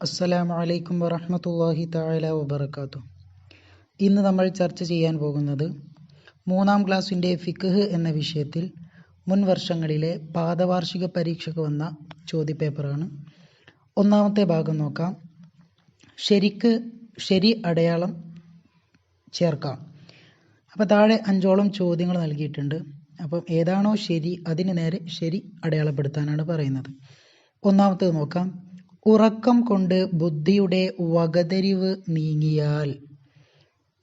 അസ്സലാമു അലൈക്കും വറഹ്മത്തുള്ളാഹി തആല വബറകാതുഹു. ഇന്ന് നമ്മൾ ചർച്ച ചെയ്യാൻ പോകുന്നത് 3-ാം ക്ലാസ്സിൻ്റെ ഫിഖ്ഹ് എന്ന വിഷയത്തിൽ മുൻ വർഷങ്ങളിലെ പാദവാർഷിക പരീക്ഷയ്ക്ക് വന്ന ചോദ്യപേപ്പറാണ്. ഒന്നാമത്തെ ഭാഗം നോക്കാം. ശരി അടയാളം ചേർക്കാം. അപ്പോൾ താഴെ 5ഓളം ചോദ്യങ്ങൾ നൽകിയിട്ടുണ്ട്. അപ്പം ഏതാണോ ശരി അതിന് നേരെ ശരി അടയാളപ്പെടുത്താനാണ് പറയുന്നത്. ഒന്നാമത്തേത് നോക്കാം. ഉറക്കം കൊണ്ട് ബുദ്ധിയുടെ വകതിരിവ് നീങ്ങിയാൽ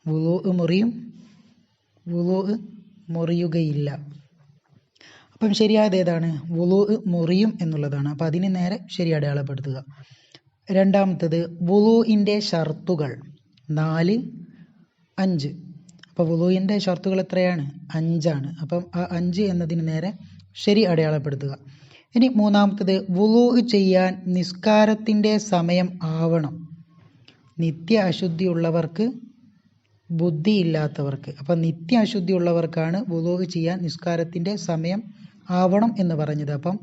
വുളൂഅ് മുറിയും, വുളൂഅ് മുറിയുകയില്ല. അപ്പം ശരിയായത് ഏതാണ്? വുളൂഅ് മുറിയും എന്നുള്ളതാണ്. അപ്പം അതിന് നേരെ ശരി അടയാളപ്പെടുത്തുക. രണ്ടാമത്തത് വുളൂഇൻ്റെ ഷർത്തുകൾ 4, 5. അപ്പോൾ വുളൂഇൻ്റെ ഷർത്തുകൾ എത്രയാണ്? 5 അപ്പം ആ 5 എന്നതിന് നേരെ ശരി അടയാളപ്പെടുത്തുക. ഇനി മൂന്നാമത്തത് വുളൂഅ് ചെയ്യാൻ നിസ്കാരത്തിൻ്റെ സമയം ആവണം. നിത്യ അശുദ്ധിയുള്ളവർക്ക്, ബുദ്ധിയില്ലാത്തവർക്ക്. അപ്പം നിത്യ അശുദ്ധിയുള്ളവർക്കാണ് വുളൂഅ് ചെയ്യാൻ നിസ്കാരത്തിൻ്റെ സമയം ആവണം എന്ന് പറഞ്ഞത്. അപ്പം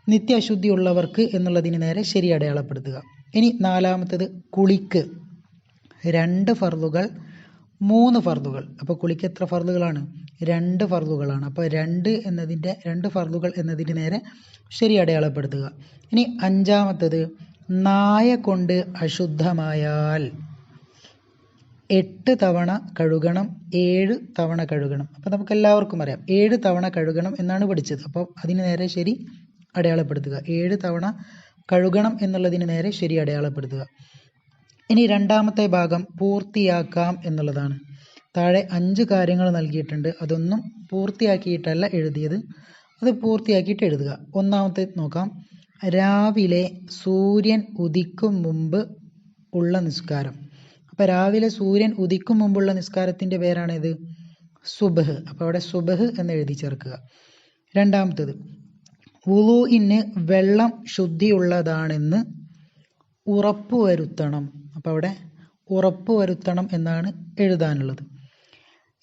നിത്യ അശുദ്ധിയുള്ളവർക്ക് എന്നുള്ളതിന് നേരെ ശരി അടയാളപ്പെടുത്തുക. ഇനി നാലാമത്തത് കുളിക്ക് 2 ഫർളുകൾ, 3 ഫർളുകൾ. അപ്പോൾ കുളിക്ക് എത്ര ഫർളുകളാണ്? 2 ഫർളുകളാണ്. അപ്പോൾ 2 ഫർളുകൾ എന്നതിന് നേരെ ശരി അടയാളപ്പെടുത്തുക. ഇനി അഞ്ചാമത്തത് നായ കൊണ്ട് അശുദ്ധമായാൽ 8 തവണ കഴുകണം, 7 തവണ കഴുകണം. അപ്പോൾ നമുക്ക് എല്ലാവർക്കും അറിയാം 7 തവണ കഴുകണം എന്നാണ് പഠിച്ചത്. അപ്പോൾ അതിന് നേരെ ശരി അടയാളപ്പെടുത്തുക. 7 തവണ കഴുകണം എന്നുള്ളതിന് നേരെ ശരി അടയാളപ്പെടുത്തുക. ഇനി രണ്ടാമത്തെ ഭാഗം പൂർത്തിയാക്കാം എന്നുള്ളതാണ്. താഴെ 5 കാര്യങ്ങൾ നൽകിയിട്ടുണ്ട്. അതൊന്നും പൂർത്തിയാക്കിയിട്ടല്ല എഴുതിയത്, അത് പൂർത്തിയാക്കിയിട്ട് എഴുതുക. ഒന്നാമത്തെ നോക്കാം. രാവിലെ സൂര്യൻ ഉദിക്കും മുമ്പ് ഉള്ള നിസ്കാരം. അപ്പോൾ രാവിലെ സൂര്യൻ ഉദിക്കും മുമ്പുള്ള നിസ്കാരത്തിൻ്റെ പേരാണിത് സുബ്ഹ്. അപ്പോൾ അവിടെ സുബ്ഹ് എന്ന് എഴുതി ചേർക്കുക. രണ്ടാമത്തേത് വുളൂഇന് വെള്ളം ശുദ്ധിയുള്ളതാണെന്ന് ഉറപ്പുവരുത്തണം. അപ്പോൾ അവിടെ ഉറപ്പുവരുത്തണം എന്നാണ് എഴുതാനുള്ളത്.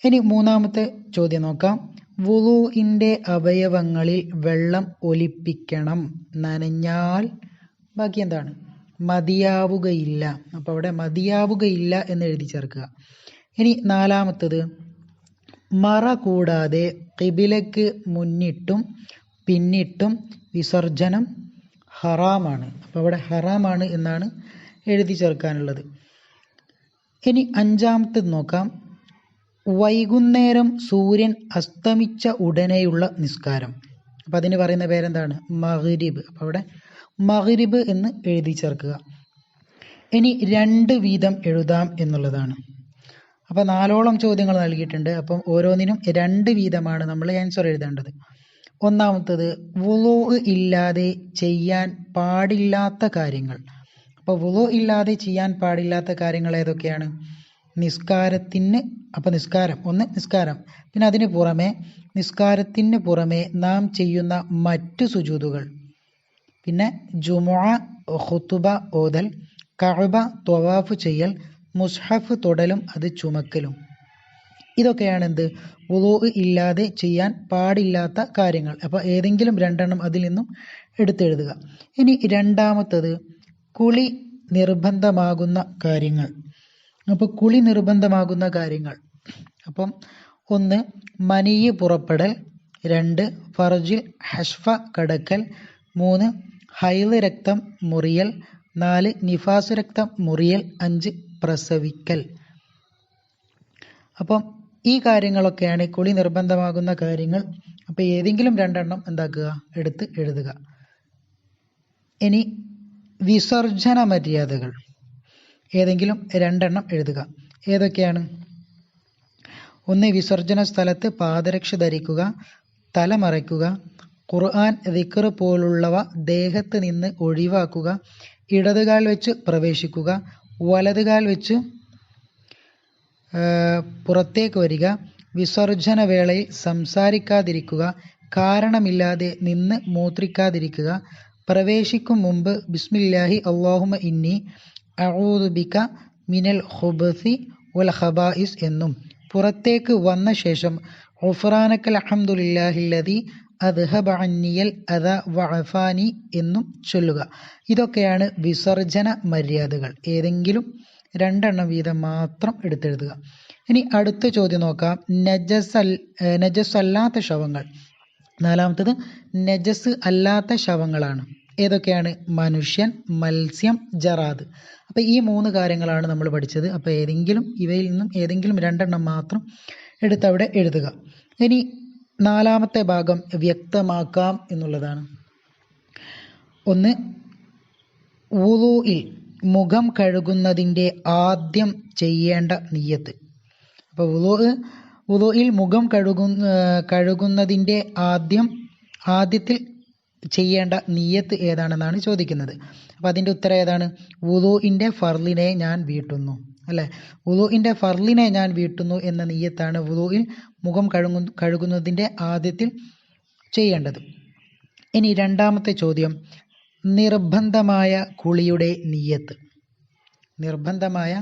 ഇനി മൂന്നാമത്തെ ചോദ്യം നോക്കാം. വുളൂഇൻ്റെ അവയവങ്ങളിൽ വെള്ളം ഒലിപ്പിക്കണം. നനഞ്ഞാൽ ബാക്കി എന്താണ്? മതിയാവുകയില്ല. അപ്പോൾ അവിടെ മതിയാവുകയില്ല എന്ന് എഴുതി ചേർക്കുക. ഇനി നാലാമത്തത് മറ കൂടാതെ ഖിബിലക്ക് മുന്നിട്ടും പിന്നിട്ടും വിസർജനം ഹറാമാണ്. അപ്പോൾ അവിടെ ഹറാമാണ് എന്നാണ് എഴുതി ചേർക്കാനുള്ളത്. ഇനി അഞ്ചാമത്തത് നോക്കാം. വൈകുന്നേരം സൂര്യൻ അസ്തമിച്ച ഉടനെയുള്ള നിസ്കാരം. അപ്പം അതിന് പറയുന്ന പേരെന്താണ്? മഗ്രിബ്. അപ്പോൾ അവിടെ മഗ്രിബ് എന്ന് എഴുതി ചേർക്കുക. ഇനി 2 വീതം എഴുതാം എന്നുള്ളതാണ്. അപ്പോൾ 4ഓളം ചോദ്യങ്ങൾ നൽകിയിട്ടുണ്ട്. അപ്പം ഓരോന്നിനും 2 വീതമാണ് നമ്മൾ ആൻസർ എഴുതേണ്ടത്. ഒന്നാമത്തത് വുളൂഅ് ഇല്ലാതെ ചെയ്യാൻ പാടില്ലാത്ത കാര്യങ്ങൾ. അപ്പോൾ വുളൂഅ് ഇല്ലാതെ ചെയ്യാൻ പാടില്ലാത്ത കാര്യങ്ങൾ ഏതൊക്കെയാണ്? നിസ്കാരത്തിന്. അപ്പോൾ നിസ്കാരം, പിന്നെ അതിന് പുറമെ നിസ്കാരത്തിന് പുറമെ നാം ചെയ്യുന്ന മറ്റു സുജൂദുകൾ, പിന്നെ ജുമുഅ, ഖുതുബ ഓതൽ, കഅബ ത്വവാഫ് ചെയ്യൽ, മുസ്ഹഫ് തൊടലും അത് ചുമക്കലും. ഇതൊക്കെയാണ് എന്ത്? വുളൂഅ് ഇല്ലാതെ ചെയ്യാൻ പാടില്ലാത്ത കാര്യങ്ങൾ. അപ്പോൾ ഏതെങ്കിലും 2 അതിൽ നിന്നും എടുത്തെഴുതുക. ഇനി രണ്ടാമത്തത് കുളി നിർബന്ധമാകുന്ന കാര്യങ്ങൾ. അപ്പോൾ കുളി നിർബന്ധമാകുന്ന കാര്യങ്ങൾ, അപ്പം 1 മനിയ് പുറപ്പെടൽ, 2 ഫർജിൽ ഹഷ്ഫ കടക്കൽ, 3 ഹൈള് രക്തം മുറിയൽ, 4 നിഫാസ് രക്തം മുറിയൽ, 5 പ്രസവിക്കൽ. അപ്പം ഈ കാര്യങ്ങളൊക്കെയാണ് കുളി നിർബന്ധമാകുന്ന കാര്യങ്ങൾ. അപ്പോൾ ഏതെങ്കിലും 2 എന്താക്കുക? എടുത്ത് എഴുതുക. ഇനി വിസർജന മര്യാദകൾ ഏതെങ്കിലും 2 എഴുതുക. ഏതൊക്കെയാണ്? 1 വിസർജന സ്ഥലത്ത് പാദരക്ഷ ധരിക്കുക, തല മറയ്ക്കുക, ഖുർആൻ, ദിക്ർ പോലുള്ളവ ദേഹത്ത് നിന്ന് ഒഴിവാക്കുക, ഇടതുകാൽ വെച്ച് പ്രവേശിക്കുക, വലതുകാൽ വെച്ച് പുറത്തേക്ക് വരിക, വിസർജന വേളയിൽ സംസാരിക്കാതിരിക്കുക, കാരണമില്ലാതെ നിന്ന് മൂത്രിക്കാതിരിക്കുക, പ്രവേശിക്കും മുമ്പ് ബിസ്മില്ലാഹി അല്ലാഹുമ്മ ഇന്നി അഊദു ബിക മിനൽ ഖുബസി വൽ ഖബായിസ് എന്നും പുറത്തേക്ക് വന്ന ശേഷം ഗുഫ്റാനക്കൽ ഹംദുലില്ലാഹില്ലദി അദ്ഹബ അന്നിയൽ അദ വഅഫാനി എന്നും ചൊല്ലുക. ഇതൊക്കെയാണ് വിസർജന മര്യാദകൾ. ഏതെങ്കിലും രണ്ടെണ്ണം വീതം മാത്രം എടുത്തെഴുതുക. ഇനി അടുത്ത ചോദ്യം നോക്കാം. നജസ് അല്ലാത്ത ശവങ്ങൾ. നാലാമത്തത് നജസ് അല്ലാത്ത ശവങ്ങളാണ്. ഏതൊക്കെയാണ്? മനുഷ്യൻ, മത്സ്യം, ജറാദ്. അപ്പോൾ ഈ 3 കാര്യങ്ങളാണ് നമ്മൾ പഠിച്ചത്. അപ്പോൾ ഇവയിൽ നിന്നും ഏതെങ്കിലും രണ്ടെണ്ണം മാത്രം എടുത്തവിടെ എഴുതുക. ഇനി നാലാമത്തെ ഭാഗം വ്യക്തമാക്കാം എന്നുള്ളതാണ്. ഒന്ന്, വുളൂഇൽ മുഖം കഴുകുന്നതിൻ്റെ ആദ്യം ചെയ്യേണ്ട നിയ്യത്ത്. അപ്പോൾ വുളൂഇൽ മുഖം കഴുകുന്നതിൻ്റെ ആദ്യത്തിൽ ചെയ്യേണ്ട നിയ്യത്ത് ഏതാണെന്നാണ് ചോദിക്കുന്നത്. അപ്പോൾ അതിൻ്റെ ഉത്തരം ഏതാണ്? വുളൂഇൻ്റെ ഫർളിനെ ഞാൻ വീട്ടുന്നു, അല്ലേ? വുളൂഇൻ്റെ ഫർളിനെ ഞാൻ വീട്ടുന്നു എന്ന നിയ്യത്താണ് വുളൂഇൽ മുഖം കഴുകുന്നതിൻ്റെ ആദ്യത്തിൽ ചെയ്യേണ്ടത്. ഇനി രണ്ടാമത്തെ ചോദ്യം, നിർബന്ധമായ കുളിയുടെ നിയ്യത്ത്. നിർബന്ധമായ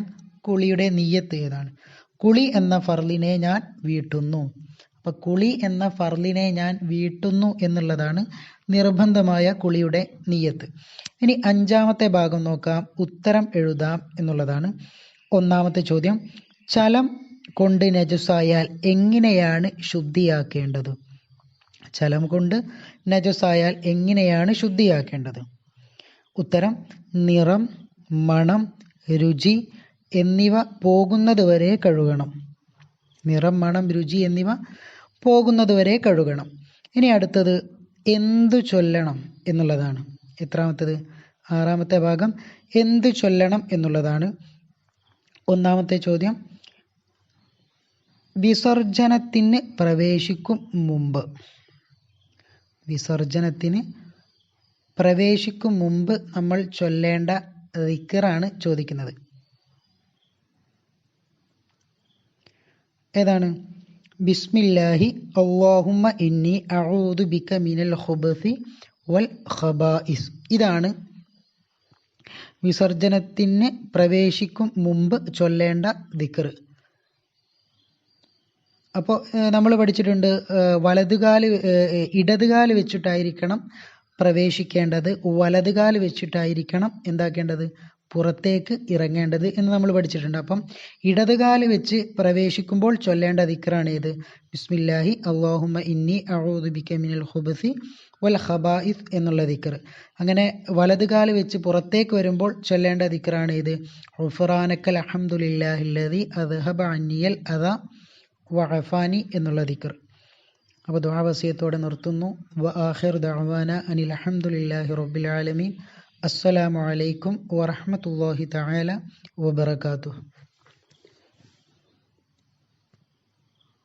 കുളിയുടെ നിയ്യത്ത് ഏതാണ്? കുളി എന്ന ഫർളിനെ ഞാൻ വീട്ടുന്നു. അപ്പോൾ കുളി എന്ന ഫർളിനെ ഞാൻ വീട്ടുന്നു എന്നുള്ളതാണ് നിർബന്ധമായ കുളിയുടെ നിയ്യത്ത്. ഇനി അഞ്ചാമത്തെ ഭാഗം നോക്കാം. ഉത്തരം എഴുതാം എന്നുള്ളതാണ്. ഒന്നാമത്തെ ചോദ്യം, ചലം കൊണ്ട് നജസായാൽ എങ്ങനെയാണ് ശുദ്ധിയാക്കേണ്ടത്? ചലം കൊണ്ട് നജസായാൽ എങ്ങനെയാണ് ശുദ്ധിയാക്കേണ്ടത്? ഉത്തരം, നിറം, മണം, രുചി എന്നിവ പോകുന്നതുവരെ കഴുകണം. നിറം, മണം, രുചി എന്നിവ പോകുന്നതുവരെ കഴുകണം. ഇനി അടുത്തത് എന്തു ചൊല്ലണം എന്നുള്ളതാണ്. എത്രാമത്തത്? ആറാമത്തെ ഭാഗം എന്തു ചൊല്ലണം എന്നുള്ളതാണ്. ഒന്നാമത്തെ ചോദ്യം, വിസർജനത്തിന് പ്രവേശിക്കും മുമ്പ് നമ്മൾ ചൊല്ലേണ്ട ദിക്റാണ് ചോദിക്കുന്നത്. ഏതാണ്? ബിസ്മില്ലാഹി അല്ലാഹുമ്മ ഇന്നി അഊദു ബിക മിനൽ ഖുബസി വൽ ഖബായിസ്. ഇതാണ് വിസർജനത്തിന് പ്രവേശിക്കും മുമ്പ് ചൊല്ലേണ്ട ദിക്ർ. അപ്പോൾ നമ്മൾ പഠിച്ചിട്ടുണ്ട്, ഇടതുകാല് വെച്ചിട്ടായിരിക്കണം പ്രവേശിക്കേണ്ടത്, വലതുകാല് വെച്ചിട്ടായിരിക്കണം എന്താക്കേണ്ടത്? പുറത്തേക്ക് ഇറങ്ങേണ്ടത് എന്ന് നമ്മൾ പഠിച്ചിട്ടുണ്ട്. അപ്പം ഇടതുകാല് വെച്ച് പ്രവേശിക്കുമ്പോൾ ചൊല്ലേണ്ട ദിക്റാണ് ഏത്? ബിസ്മില്ലാഹി അല്ലാഹുമ്മ ഇന്നി അഊദു ബിക മിനൽ ഖുബസി വൽ ഖബായിസ് എന്നുള്ള ദിക്ർ. അങ്ങനെ വലതുകാല് വെച്ച് പുറത്തേക്ക് വരുമ്പോൾ ചൊല്ലേണ്ട ദിക്റാണ് ഏത്? ഗുഫ്റാനക്കൽ അൽഹംദുലില്ലാഹില്ലദി അദ്ഹബ അന്നിയൽ അദ വഅഫാനി എന്നുള്ള ദിക്ർ. അപ്പോൾ ദുആ വസിയത്തോടെ നിർത്തുന്നു. വ ആഖിറു ദഅവാന അനിൽ ഹംദുലില്ലാഹി റബ്ബിൽ ആലമീൻ. അസ്സലാമു അലൈക്കും വറഹ്മത്തുള്ളാഹി തആല വബറകാതുഹു.